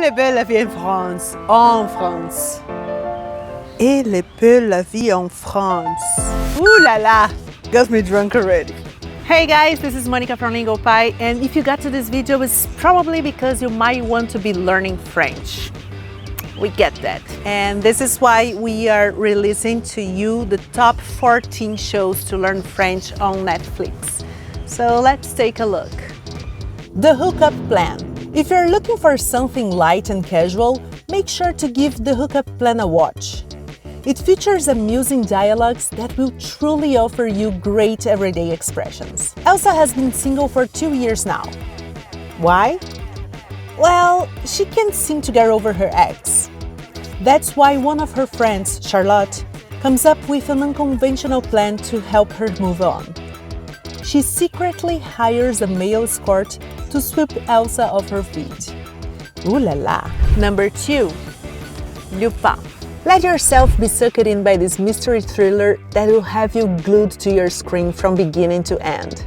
est belle la vie en France. En France. Elle est belle la vie en France. Ooh la la, got me drunk already. Hey guys, this is Monica from Lingopie, and if you got to this video, it's probably because you might want to be learning French. We get that. And this is why we are releasing to you the top 14 shows to learn French on Netflix. So let's take a look. The Hookup Plan. If you're looking for something light and casual, make sure to give The Hookup Plan a watch. It features amusing dialogues that will truly offer you great everyday expressions. Elsa has been single for 2 years now. Why? Well, she can't seem to get over her ex. That's why one of her friends, Charlotte, comes up with an unconventional plan to help her move on. She secretly hires a male escort to sweep Elsa off her feet. Ooh la la! Number 2. Lupin. Let yourself be sucked in by this mystery thriller that will have you glued to your screen from beginning to end.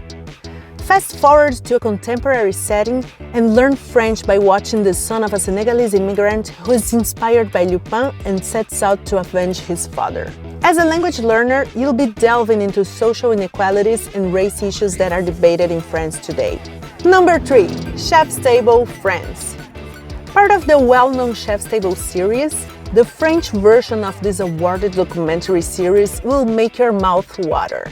Fast forward to a contemporary setting and learn French by watching the son of a Senegalese immigrant who is inspired by Lupin and sets out to avenge his father. As a language learner, you'll be delving into social inequalities and race issues that are debated in France today. Number 3. Chef's Table France. Part of the well-known Chef's Table series, the French version of this awarded documentary series will make your mouth water.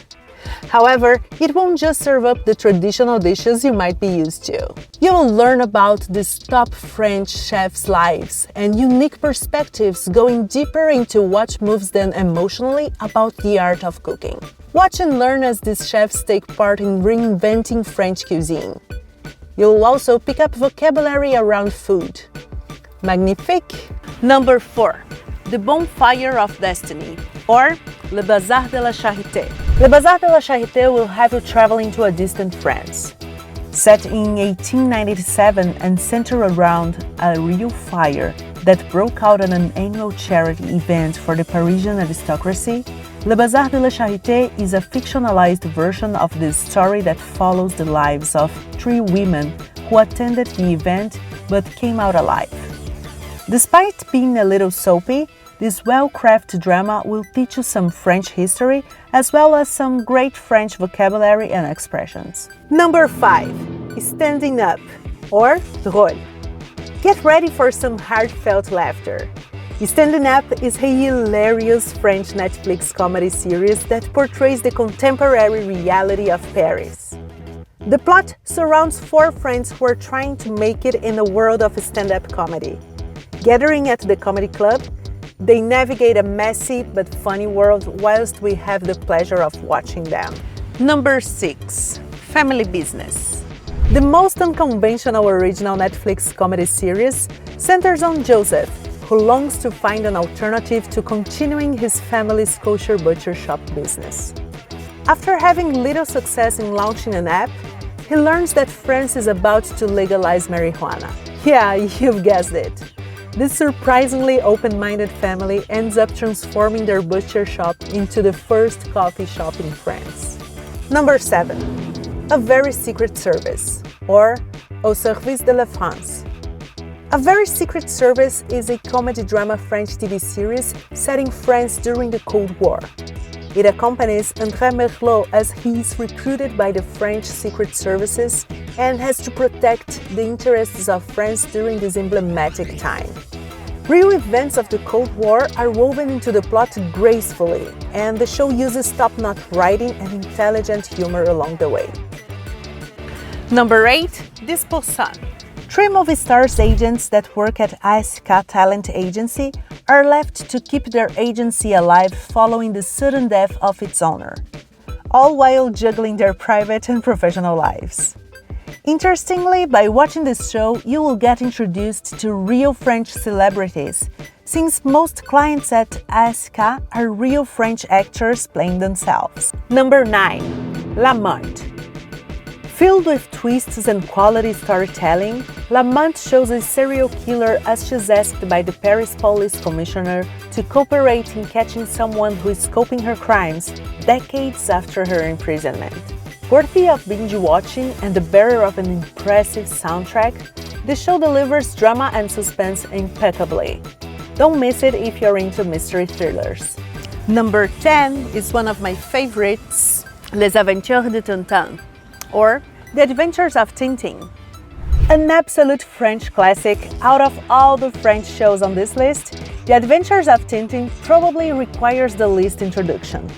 However, it won't just serve up the traditional dishes you might be used to. You'll learn about these top French chefs' lives and unique perspectives, going deeper into what moves them emotionally about the art of cooking. Watch and learn as these chefs take part in reinventing French cuisine. You'll also pick up vocabulary around food. Magnifique! Number 4. The Bonfire of Destiny, or Le Bazar de la Charité. Le Bazar de la Charité will have you traveling to a distant France. Set in 1897 and centered around a real fire that broke out at an annual charity event for the Parisian aristocracy, Le Bazar de la Charité is a fictionalized version of this story that follows the lives of 3 women who attended the event but came out alive. Despite being a little soapy, this well-crafted drama will teach you some French history as well as some great French vocabulary and expressions. Number 5. Standing Up, or Drôle. Get ready for some heartfelt laughter. Standing Up is a hilarious French Netflix comedy series that portrays the contemporary reality of Paris. The plot surrounds 4 friends who are trying to make it in the world of stand-up comedy. Gathering at the comedy club, they navigate a messy but funny world whilst we have the pleasure of watching them. Number 6. Family Business. The most unconventional original Netflix comedy series centers on Joseph, who longs to find an alternative to continuing his family's kosher butcher shop business. After having little success in launching an app, he learns that France is about to legalize marijuana. Yeah, you've guessed it. This surprisingly open-minded family ends up transforming their butcher shop into the first coffee shop in France. Number 7. A Very Secret Service, or Au Service de la France. A Very Secret Service is a comedy-drama French TV series set in France during the Cold War. It accompanies André Merlot as he is recruited by the French Secret Services and has to protect the interests of France during this emblematic time. Real events of the Cold War are woven into the plot gracefully, and the show uses top-notch writing and intelligent humor along the way. Number 8. Disposan. 3 movie stars agents that work at ASK Talent Agency are left to keep their agency alive following the sudden death of its owner, all while juggling their private and professional lives. Interestingly, by watching this show, you will get introduced to real French celebrities, since most clients at ASK are real French actors playing themselves. Number 9. La Mante. Filled with twists and quality storytelling, La Mante shows a serial killer as she's asked by the Paris police commissioner to cooperate in catching someone who is scoping her crimes decades after her imprisonment. Worthy of binge-watching and the bearer of an impressive soundtrack, The show delivers drama and suspense impeccably. Don't miss it if you're into mystery thrillers. Number 10 is one of my favorites, Les Aventures de Tintin, or The Adventures of Tintin. An absolute French classic, out of all the French shows on this list, The Adventures of Tintin probably requires the least introduction.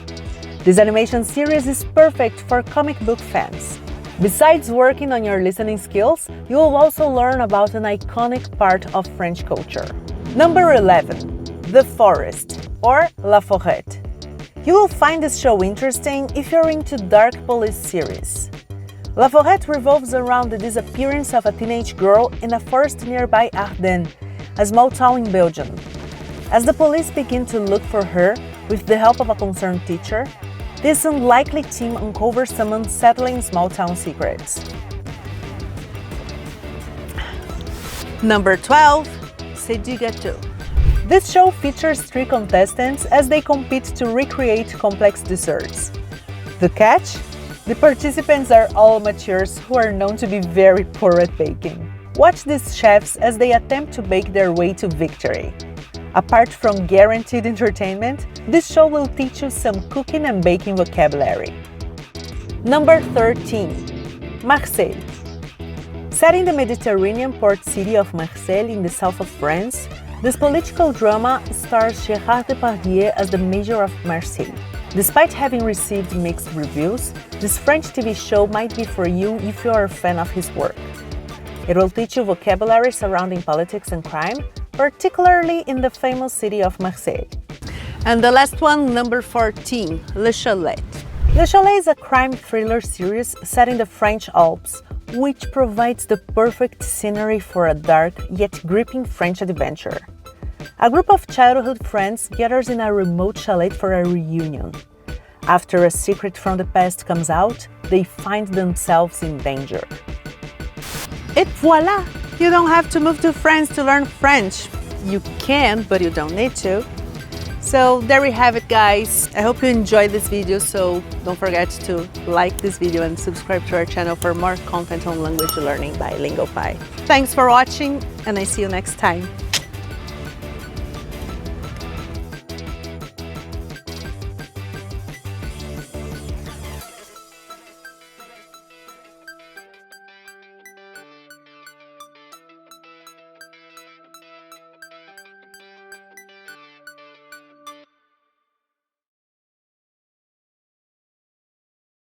This animation series is perfect for comic book fans. Besides working on your listening skills, you will also learn about an iconic part of French culture. Number 11. The Forest, or La Fôret. You will find this show interesting if you're into dark police series. La Fôret revolves around the disappearance of a teenage girl in a forest nearby Ardennes, a small town in Belgium. As the police begin to look for her with the help of a concerned teacher, this unlikely team uncovers some unsettling small-town secrets. Number 12. C'est du Gâteau. This show features 3 contestants as they compete to recreate complex desserts. The catch? The participants are all amateurs who are known to be very poor at baking. Watch these chefs as they attempt to bake their way to victory. Apart from guaranteed entertainment, this show will teach you some cooking and baking vocabulary. Number 13. Marseille. Set in the Mediterranean port city of Marseille in the south of France, this political drama stars Gérard Depardieu as the mayor of Marseille. Despite having received mixed reviews, this French TV show might be for you if you are a fan of his work. It will teach you vocabulary surrounding politics and crime, particularly in the famous city of Marseille. And the last one, number 14, Le Chalet. Le Chalet is a crime thriller series set in the French Alps, which provides the perfect scenery for a dark yet gripping French adventure. A group of childhood friends gathers in a remote chalet for a reunion. After a secret from the past comes out, they find themselves in danger. Et voilà! You don't have to move to France to learn French. You can, but you don't need to. So there we have it, guys. I hope you enjoyed this video, so don't forget to like this video and subscribe to our channel for more content on language learning by Lingopie. Thanks for watching, and I see you next time.